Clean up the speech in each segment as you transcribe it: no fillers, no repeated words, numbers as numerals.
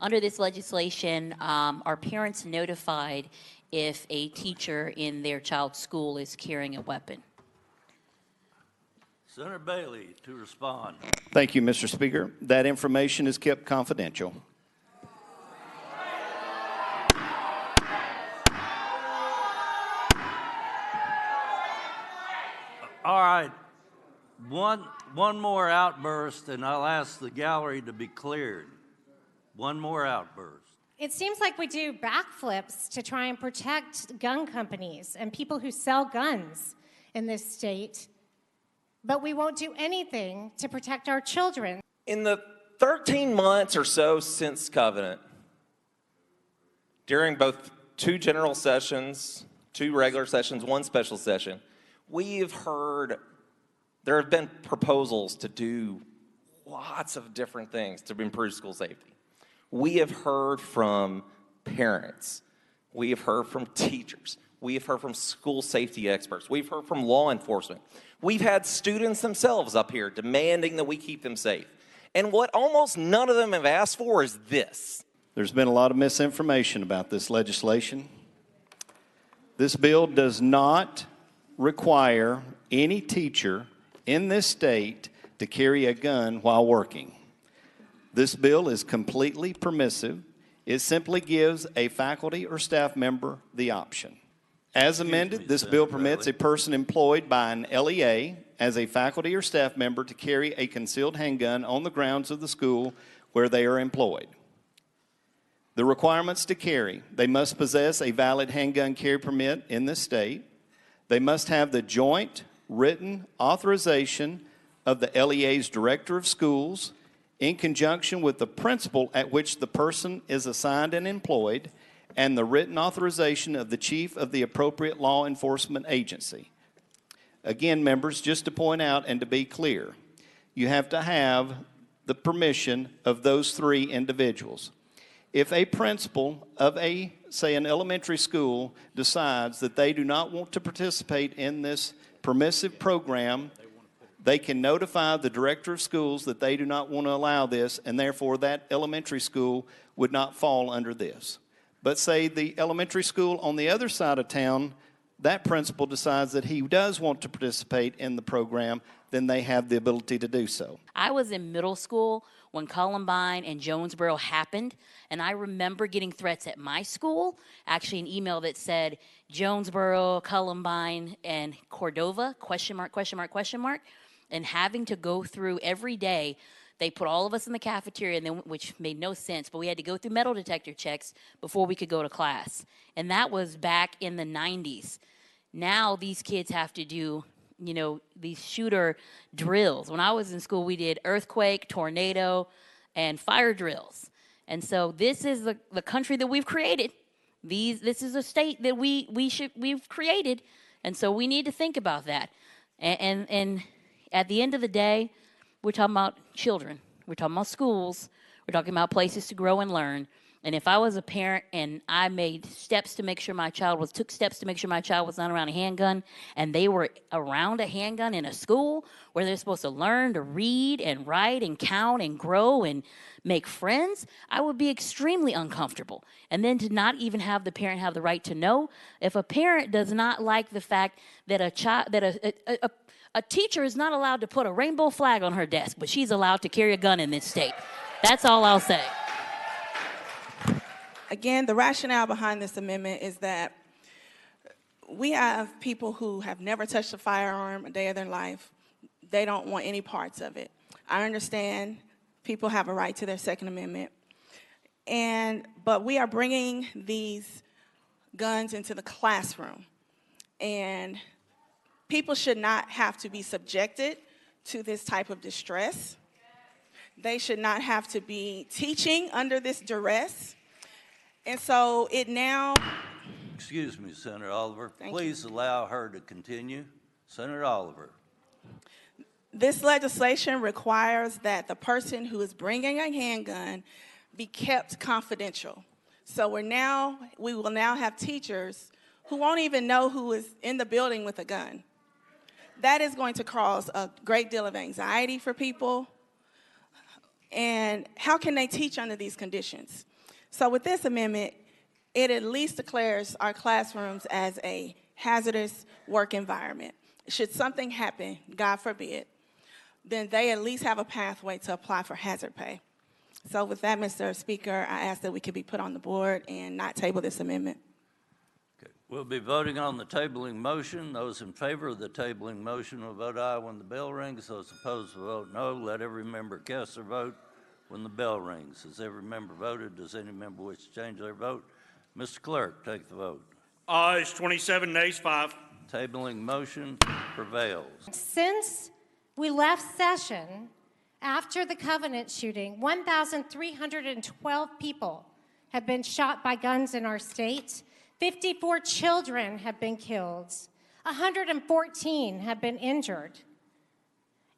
Under this legislation, are parents notified if a teacher in their child's school is carrying a weapon? Senator Bailey to respond. Thank you, Mr. Speaker. That information is kept confidential. All right, one more outburst, and I'll ask the gallery to be cleared. One more outburst. It seems like we do backflips to try and protect gun companies and people who sell guns in this state, but we won't do anything to protect our children. In the 13 months or so since Covenant, during both 2 general sessions, 2 regular sessions, 1 special session, we've heard there have been proposals to do lots of different things to improve school safety. We have heard from parents. We have heard from teachers. We have heard from school safety experts. We've heard from law enforcement. We've had students themselves up here demanding that we keep them safe. And what almost none of them have asked for is this. There's been a lot of misinformation about this legislation. This bill does not require any teacher in this state to carry a gun while working. This bill is completely permissive. It simply gives a faculty or staff member the option. As amended, this bill permits a person employed by an LEA as a faculty or staff member to carry a concealed handgun on the grounds of the school where they are employed. The requirements to carry: they must possess a valid handgun carry permit in this state. They must have the joint written authorization of the LEA's director of schools in conjunction with the principal at which the person is assigned and employed, and the written authorization of the chief of the appropriate law enforcement agency. Again, members, just to point out and to be clear, you have to have the permission of those 3 individuals. If a principal of say an elementary school decides that they do not want to participate in this permissive program, they can notify the director of schools that they do not want to allow this, and therefore that elementary school would not fall under this. But say the elementary school on the other side of town, that principal decides that he does want to participate in the program, then they have the ability to do so. I was in middle school when Columbine and Jonesboro happened, and I remember getting threats at my school, actually an email that said Jonesboro, Columbine, and Cordova, question mark, question mark, question mark, and having to go through every day. They put all of us in the cafeteria, and then, which made no sense, but we had to go through metal detector checks before we could go to class. And that was back in the 90s. Now these kids have to do, these shooter drills. When I was in school, we did earthquake, tornado, and fire drills. And so this is the country that we've created. This is a state that we've created. And so we need to think about that. And at the end of the day, we're talking about children. We're talking about schools. We're talking about places to grow and learn. And if I was a parent and I took steps to make sure my child was not around a handgun, and they were around a handgun in a school where they're supposed to learn to read and write and count and grow and make friends, I would be extremely uncomfortable. And then to not even have the parent have the right to know. If a parent does not like the fact that a teacher is not allowed to put a rainbow flag on her desk, but she's allowed to carry a gun in this state. That's all I'll say. Again, the rationale behind this amendment is that we have people who have never touched a firearm a day of their life. They don't want any parts of it. I understand people have a right to their Second Amendment, but we are bringing these guns into the classroom, and people should not have to be subjected to this type of distress. They should not have to be teaching under this duress. And so it now... Excuse me, Senator Oliver. Please you. Allow her to continue. Senator Oliver. This legislation requires that the person who is bringing a handgun be kept confidential. So we will now have teachers who won't even know who is in the building with a gun. That is going to cause a great deal of anxiety for people. And how can they teach under these conditions? So with this amendment, it at least declares our classrooms as a hazardous work environment. Should something happen, God forbid, then they at least have a pathway to apply for hazard pay. So with that, Mr. Speaker, I ask that we could be put on the board and not table this amendment. Okay. We'll be voting on the tabling motion. Those in favor of the tabling motion will vote aye when the bell rings. Those opposed will vote no. Let every member cast their vote when the bell rings. Has every member voted? Does any member wish to change their vote? Mr. Clerk, take the vote. Ayes 27, nays 5. Tabling motion prevails. Since we left session after the Covenant shooting, 1,312 people have been shot by guns in our state. 54 children have been killed. 114 have been injured.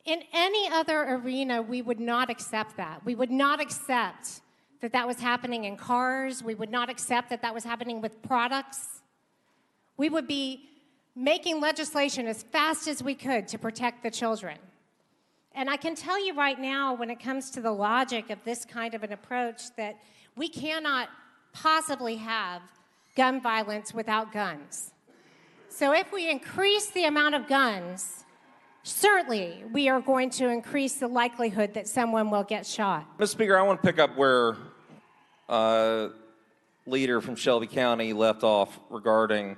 In any other arena, we would not accept that. We would not accept that that was happening in cars. We would not accept that that was happening with products. We would be making legislation as fast as we could to protect the children. And I can tell you right now, when it comes to the logic of this kind of an approach, that we cannot possibly have gun violence without guns. So if we increase the amount of guns, certainly we are going to increase the likelihood that someone will get shot. Mr. Speaker, I want to pick up where leader from Shelby County left off regarding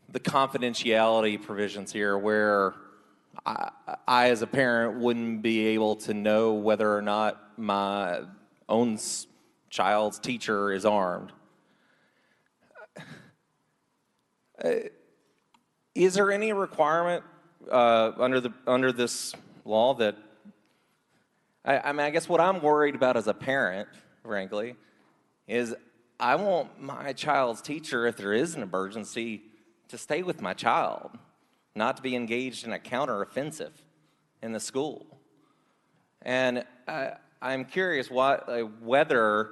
the confidentiality provisions here, where I as a parent wouldn't be able to know whether or not my own child's teacher is armed. Is there any requirement under this law that I mean, I guess what I'm worried about as a parent, frankly, is I want my child's teacher, if there is an emergency, to stay with my child, not to be engaged in a counteroffensive in the school. And I'm curious whether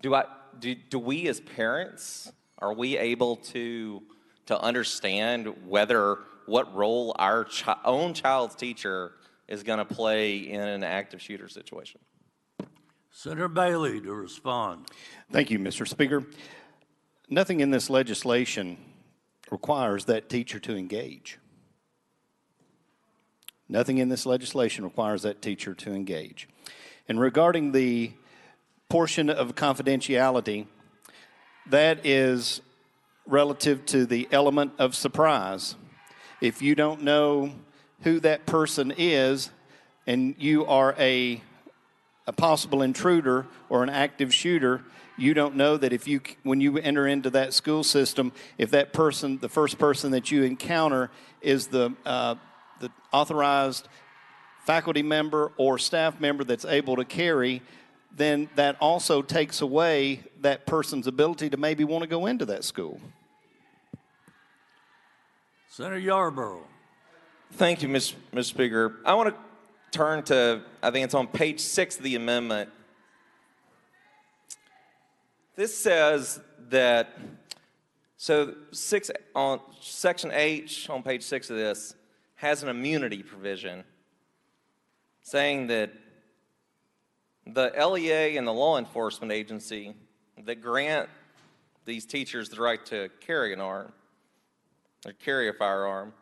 do we as parents, are we able to understand what role our own child's teacher is going to play in an active shooter situation? Senator Bailey to respond. Thank you, Mr. Speaker. Nothing in this legislation requires that teacher to engage. Nothing in this legislation requires that teacher to engage. And regarding the portion of confidentiality, that is relative to the element of surprise. If you don't know who that person is and you are a possible intruder or an active shooter, you don't know that when you enter into that school system, if that person, the first person that you encounter is the authorized faculty member or staff member that's able to carry, then that also takes away that person's ability to maybe want to go into that school. Senator Yarborough. Thank you, Mr. Speaker. I want to turn to, I think it's on page 6 of the amendment. This says that, so section H on page 6 of this has an immunity provision saying that the LEA and the law enforcement agency that grant these teachers the right to carry an arm, or carry a firearm,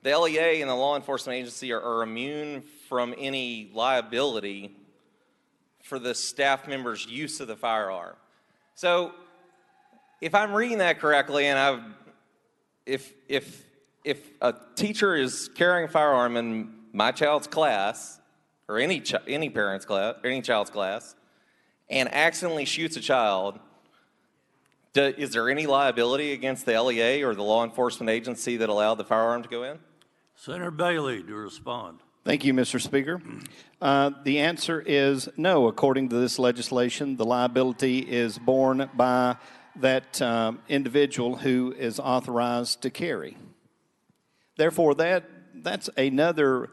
the LEA and the law enforcement agency are immune from any liability for the staff member's use of the firearm. So, if I'm reading that correctly, and if a teacher is carrying a firearm in my child's class, or any parent's class, or any child's class, and accidentally shoots a child, is there any liability against the LEA or the law enforcement agency that allowed the firearm to go in? Senator Bailey to respond. Thank you, Mr. Speaker. The answer is no. According to this legislation, the liability is borne by that individual who is authorized to carry. Therefore, that's another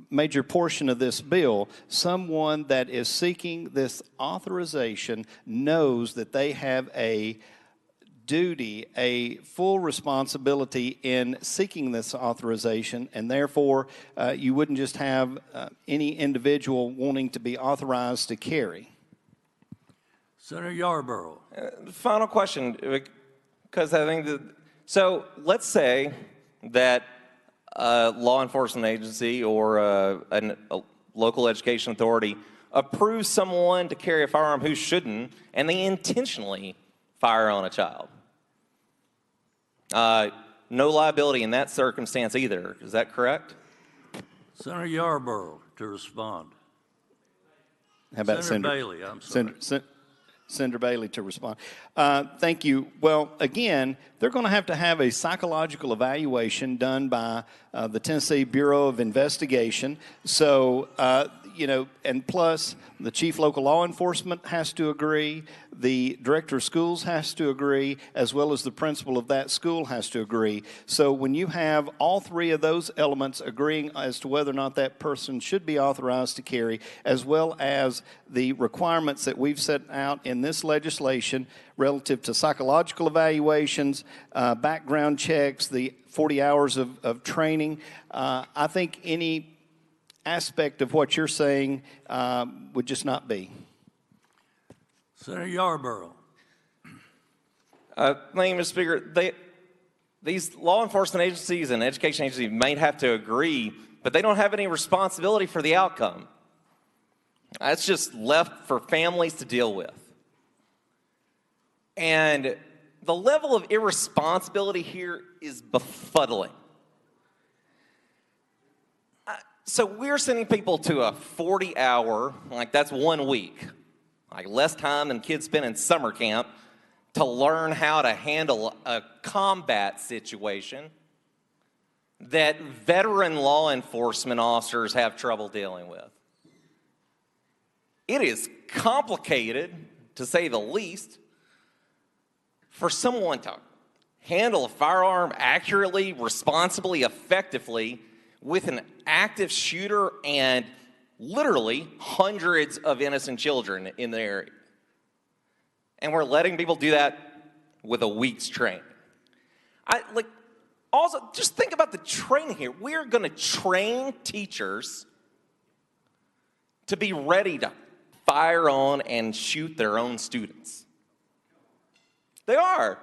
major portion of this bill. Someone that is seeking this authorization knows that they have a duty, a full responsibility in seeking this authorization, and therefore you wouldn't just have any individual wanting to be authorized to carry. Senator Yarborough. Final question, because I think that, so let's say that a law enforcement agency or a local education authority approves someone to carry a firearm who shouldn't, and they intentionally fire on a child. No liability in that circumstance either. Is that correct? Senator Yarborough to respond. How about Senator Bailey, I'm sorry. Senator Bailey to respond. Thank you. Well, again, they're going to have a psychological evaluation done by the Tennessee Bureau of Investigation. So, and plus the chief local law enforcement has to agree, the director of schools has to agree, as well as the principal of that school has to agree. So when you have all three of those elements agreeing as to whether or not that person should be authorized to carry, as well as the requirements that we've set out in this legislation relative to psychological evaluations, background checks, the 40 hours of training, I think any aspect of what you're saying would just not be. Senator Yarborough. Thank you, Mr. Speaker. These law enforcement agencies and education agencies may have to agree, but they don't have any responsibility for the outcome. That's just left for families to deal with. And the level of irresponsibility here is befuddling. So we're sending people to a 40-hour, like that's 1 week, like less time than kids spend in summer camp, to learn how to handle a combat situation that veteran law enforcement officers have trouble dealing with. It is complicated, to say the least, for someone to handle a firearm accurately, responsibly, effectively, with an active shooter and literally hundreds of innocent children in the area. And we're letting people do that with a week's training. Also, just think about the training here. We're going to train teachers to be ready to fire on and shoot their own students. They are.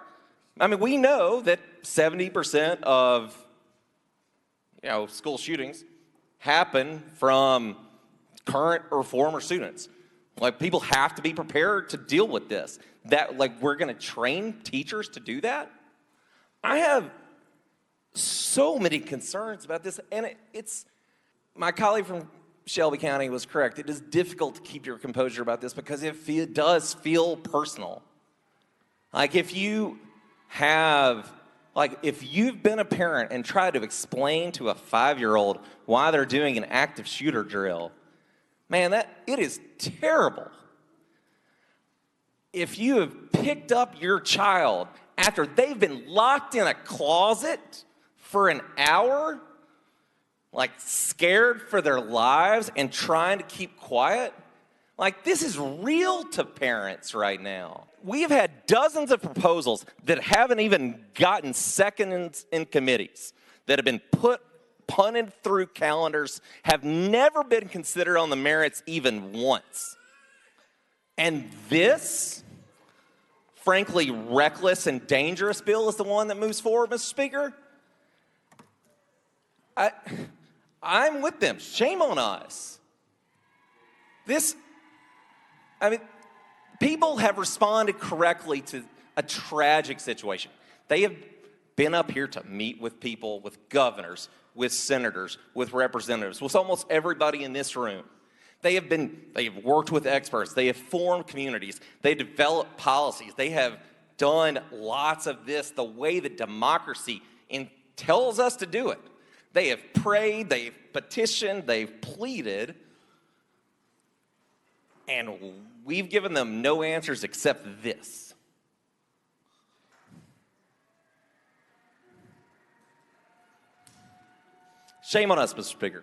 I mean, we know that 70% of school shootings happen from current or former students. Like, people have to be prepared to deal with this. We're going to train teachers to do that? I have so many concerns about this, and it's my colleague from Shelby County was correct. It is difficult to keep your composure about this because it does feel personal. Like, if you've been a parent and tried to explain to a 5-year-old why they're doing an active shooter drill, man, it is terrible. If you have picked up your child after they've been locked in a closet for an hour, like scared for their lives and trying to keep quiet, like, this is real to parents right now. We've had dozens of proposals that haven't even gotten seconds in committees, that have been punted through calendars, have never been considered on the merits even once. And this, frankly, reckless and dangerous bill is the one that moves forward, Mr. Speaker. I'm with them. Shame on us. People have responded correctly to a tragic situation. They have been up here to meet with people, with governors, with senators, with representatives, with almost everybody in this room. They have worked with experts. They have formed communities. They developed policies. They have done lots of this the way that democracy tells us to do it. They have prayed, they've petitioned, they've pleaded, and we've given them no answers except this. Shame on us, Mr. Speaker.